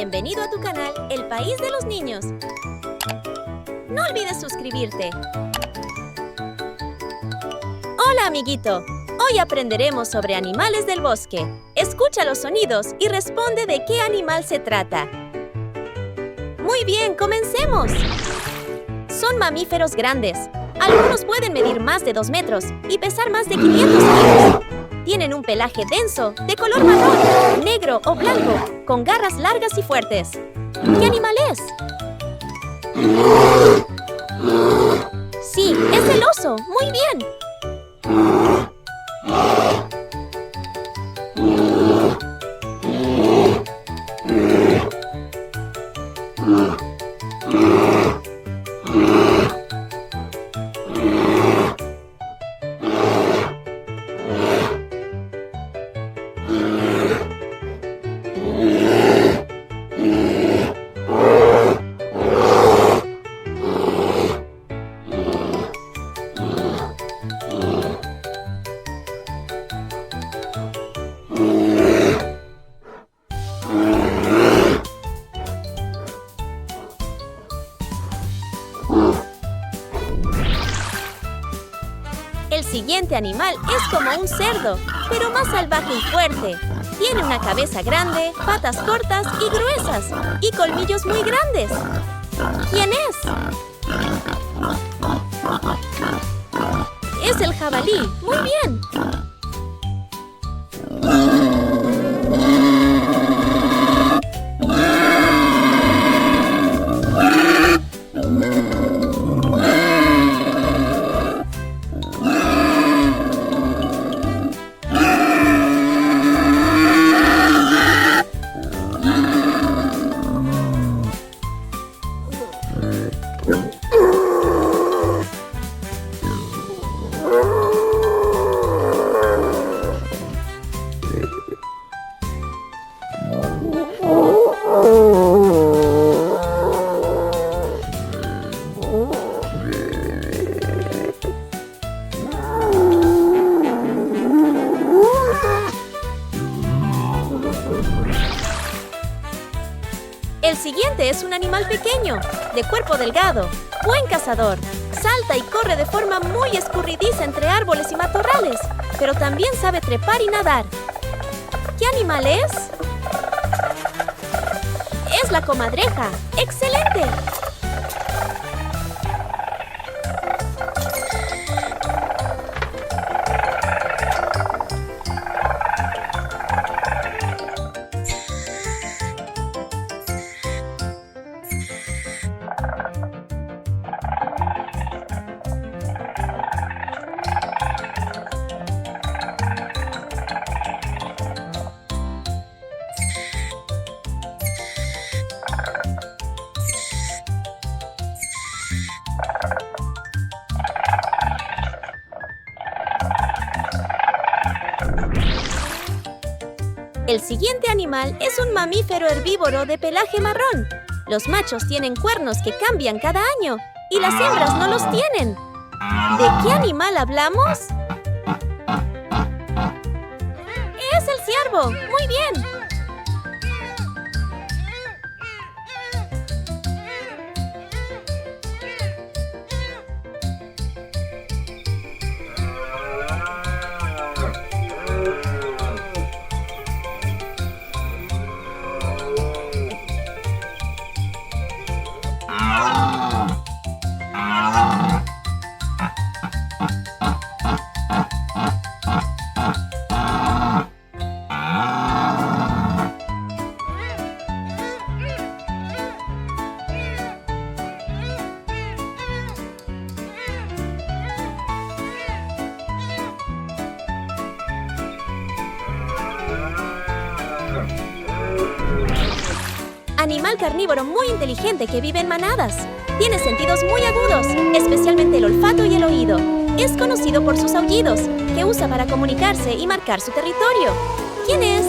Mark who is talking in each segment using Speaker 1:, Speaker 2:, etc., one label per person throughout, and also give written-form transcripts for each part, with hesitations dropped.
Speaker 1: Bienvenido a tu canal, El País de los Niños. No olvides suscribirte. Hola, amiguito. Hoy aprenderemos sobre animales del bosque. Escucha los sonidos y responde de qué animal se trata. Muy bien, comencemos. Son mamíferos grandes. Algunos pueden medir más de 2 metros y pesar más de 500 kilos. Tienen un pelaje denso, de color marrón, negro o blanco, con garras largas y fuertes. ¿Qué animal es? Sí, es el oso. Muy bien. El siguiente animal es como un cerdo, pero más salvaje y fuerte. Tiene una cabeza grande, patas cortas y gruesas, y colmillos muy grandes. ¿Quién es? Es el jabalí. Muy bien. El siguiente es un animal pequeño, de cuerpo delgado, buen cazador. Salta y corre de forma muy escurridiza entre árboles y matorrales, pero también sabe trepar y nadar. ¿Qué animal es? Es la comadreja. ¡Excelente! El siguiente animal es un mamífero herbívoro de pelaje marrón. Los machos tienen cuernos que cambian cada año y las hembras no los tienen. ¿De qué animal hablamos? ¡Es el ciervo! ¡Muy bien! Animal carnívoro muy inteligente que vive en manadas. Tiene sentidos muy agudos, especialmente el olfato y el oído. Es conocido por sus aullidos, que usa para comunicarse y marcar su territorio. ¿Quién es?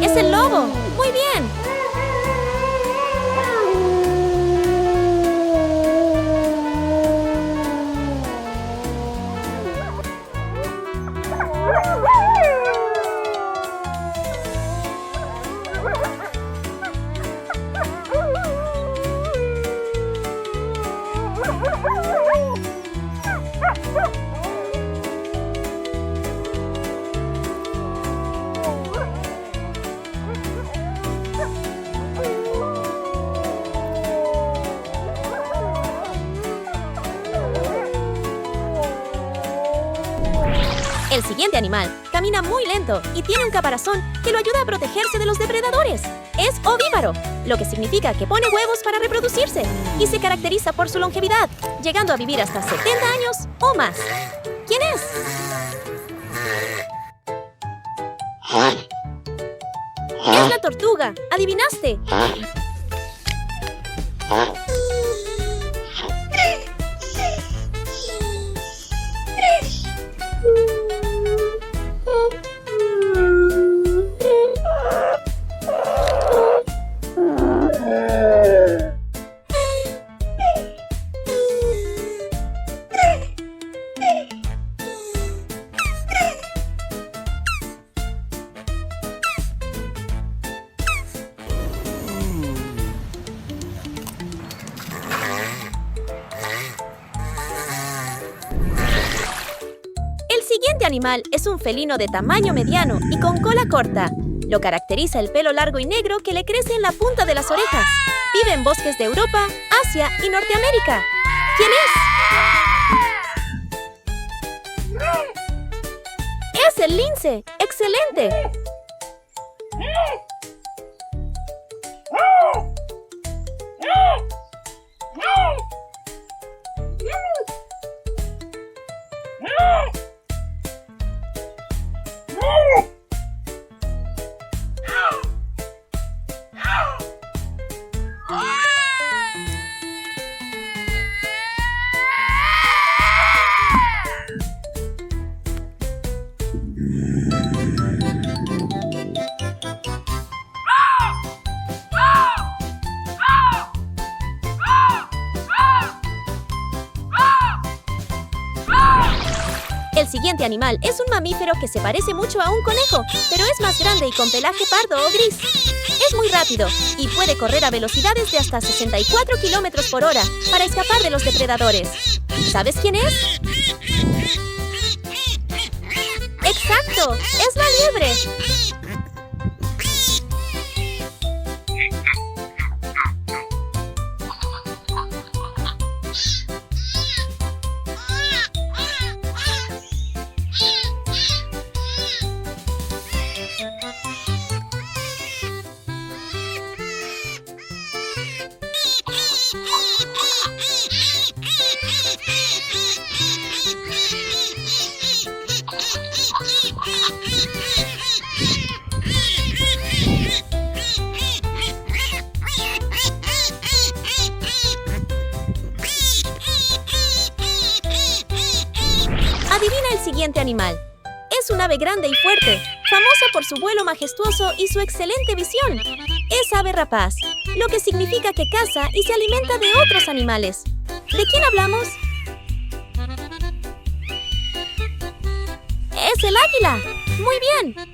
Speaker 1: ¡Es el lobo! ¡Muy bien! El siguiente animal camina muy lento y tiene un caparazón que lo ayuda a protegerse de los depredadores. Es ovíparo, lo que significa que pone huevos para reproducirse y se caracteriza por su longevidad, llegando a vivir hasta 70 años o más. ¿Quién es? Es la tortuga. ¿Adivinaste? El siguiente animal es un felino de tamaño mediano y con cola corta. Lo caracteriza el pelo largo y negro que le crece en la punta de las orejas. Vive en bosques de Europa, Asia y Norteamérica. ¿Quién es? ¡Es el lince! ¡Excelente! El siguiente animal es un mamífero que se parece mucho a un conejo, pero es más grande y con pelaje pardo o gris. Es muy rápido y puede correr a velocidades de hasta 64 kilómetros por hora para escapar de los depredadores. ¿Sabes quién es? ¡Exacto! ¡Es la liebre! Adivina el siguiente animal. Es un ave grande y fuerte, famosa por su vuelo majestuoso y su excelente visión. Es ave rapaz, lo que significa que caza y se alimenta de otros animales. ¿De quién hablamos? ¡Es el águila! ¡Muy bien!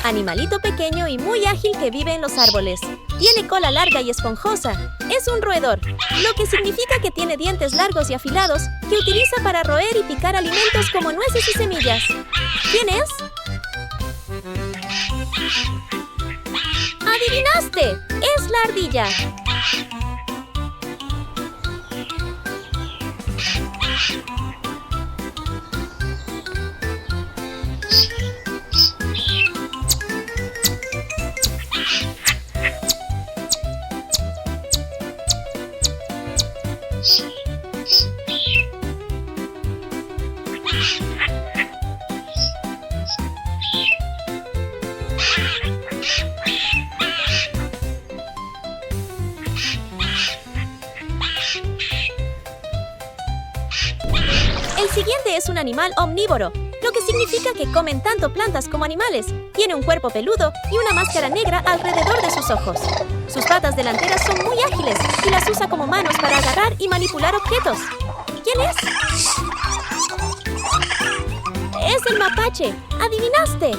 Speaker 1: Animalito pequeño y muy ágil que vive en los árboles. Tiene cola larga y esponjosa. Es un roedor, lo que significa que tiene dientes largos y afilados que utiliza para roer y picar alimentos como nueces y semillas. ¿Quién es? ¡Adivinaste! ¡Es la ardilla! El siguiente es un animal omnívoro, lo que significa que comen tanto plantas como animales. Tiene un cuerpo peludo y una máscara negra alrededor de sus ojos. Sus patas delanteras son muy ágiles y las usa como manos para agarrar y manipular objetos. ¿Quién es? el mapache. ¡Adivinaste!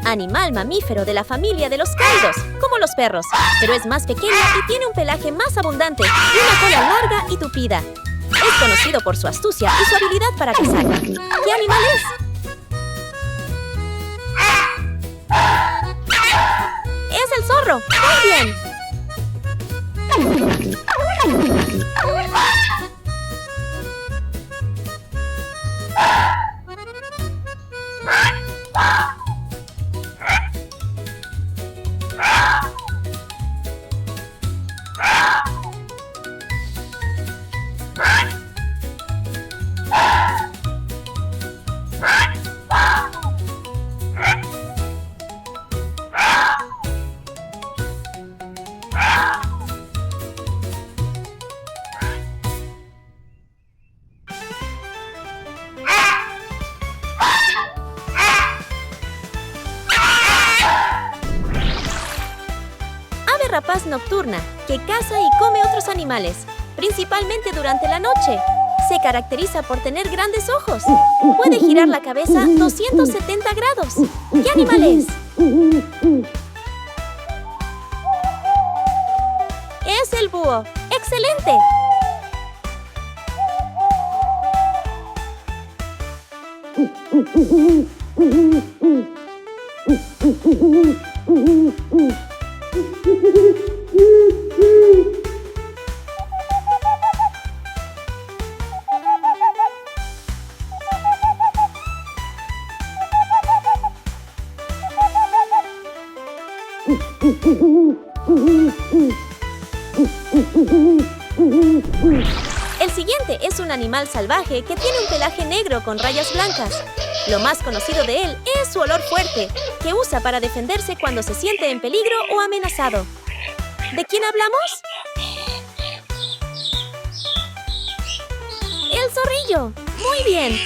Speaker 1: Animal mamífero de la familia de los cánidos, como los perros, pero es más pequeño y tiene un pelaje más abundante y una cola larga y tupida. Es conocido por su astucia y su habilidad para cazar. ¿Qué animal es? ¡Es el zorro! ¡Muy bien! Rapaz nocturna que caza y come otros animales, principalmente durante la noche. Se caracteriza por tener grandes ojos. Puede girar la cabeza 270 grados. ¿Qué animal es? Es el búho. ¡Excelente! El siguiente es un animal salvaje que tiene un pelaje negro con rayas blancas. Lo más conocido de él es su olor fuerte, que usa para defenderse cuando se siente en peligro o amenazado. ¿De quién hablamos? ¡El zorrillo! ¡Muy bien!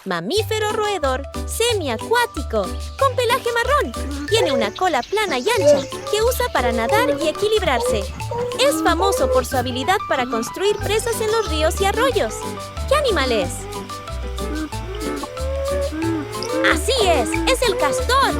Speaker 1: Mamífero roedor semiacuático, con pelaje marrón. Tiene una cola plana y ancha que usa para nadar y equilibrarse. Es famoso por su habilidad para construir presas en los ríos y arroyos. ¿Qué animal es? ¡Así es! ¡Es el castor!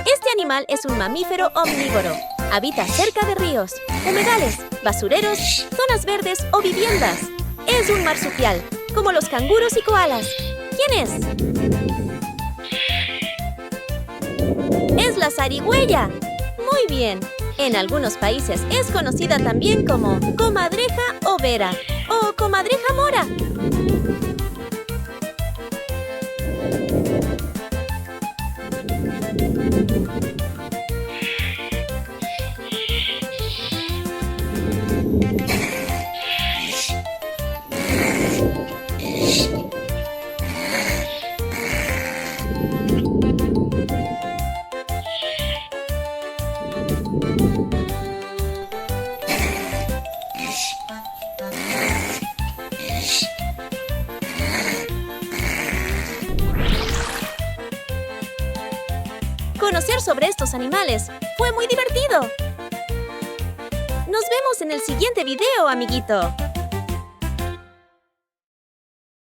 Speaker 1: Este animal es un mamífero omnívoro. Habita cerca de ríos, humedales, basureros, zonas verdes o viviendas. Es un marsupial, como los canguros y koalas. ¿Quién es? ¡Es la zarigüeya! Muy bien. En algunos países es conocida también como comadreja overa o comadreja mora. Conocer sobre estos animales fue muy divertido. Nos vemos en el siguiente video, amiguito.